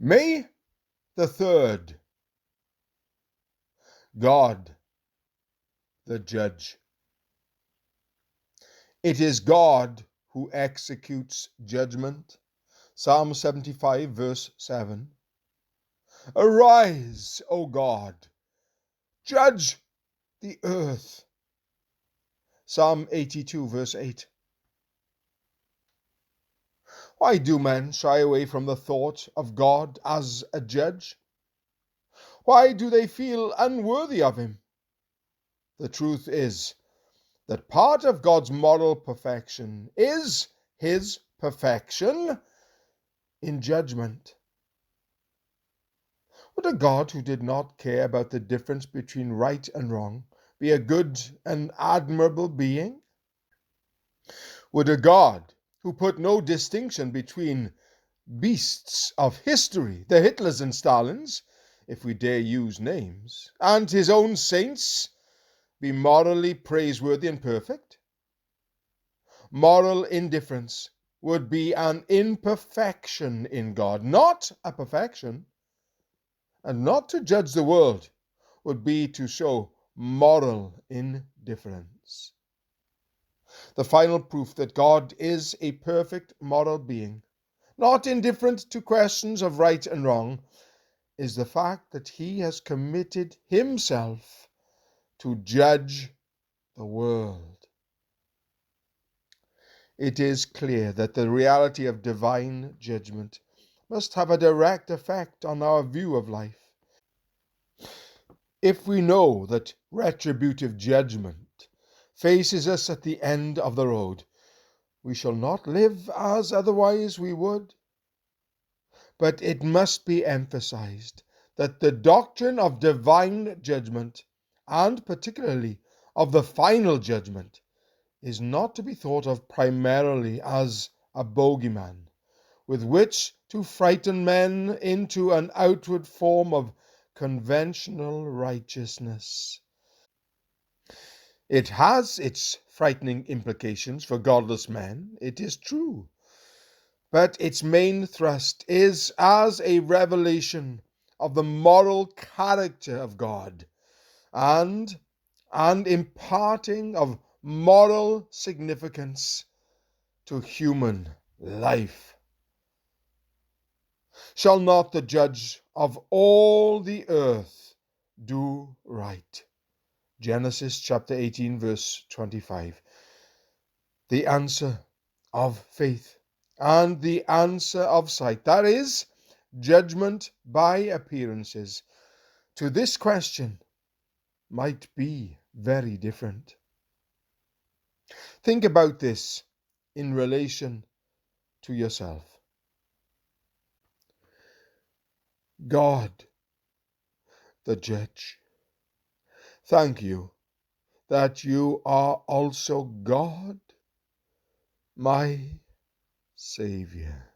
May the 3rd. God, the Judge. It is God who executes judgment. Psalm 75, verse 7. Arise, O God, judge the earth. Psalm 82, verse 8. Why do men shy away from the thought of God as a judge? Why do they feel unworthy of him? The truth is that part of God's moral perfection is his perfection in judgment. Would a God who did not care about the difference between right and wrong be a good and admirable being? Would a God who put no distinction between beasts of history, the Hitlers and Stalins, if we dare use names, and his own saints, be morally praiseworthy and perfect? Moral indifference would be an imperfection in God, not a perfection. And not to judge the world would be to show moral indifference. The final proof that God is a perfect moral being, not indifferent to questions of right and wrong, is the fact that he has committed himself to judge the world. It is clear that the reality of divine judgment must have a direct effect on our view of life. If we know that retributive judgment faces us at the end of the road, we shall not live as otherwise we would. But it must be emphasized that the doctrine of divine judgment, and particularly of the final judgment, is not to be thought of primarily as a bogeyman with which to frighten men into an outward form of conventional righteousness. It has its frightening implications for godless men, it is true, but its main thrust is as a revelation of the moral character of God and an imparting of moral significance to human life. Shall not the judge of all the earth do right? Genesis chapter 18, verse 25. The answer of faith and the answer of sight, that is, judgment by appearances, to this question might be very different. Think about this in relation to yourself. God, the judge, thank you that you are also God, my Savior.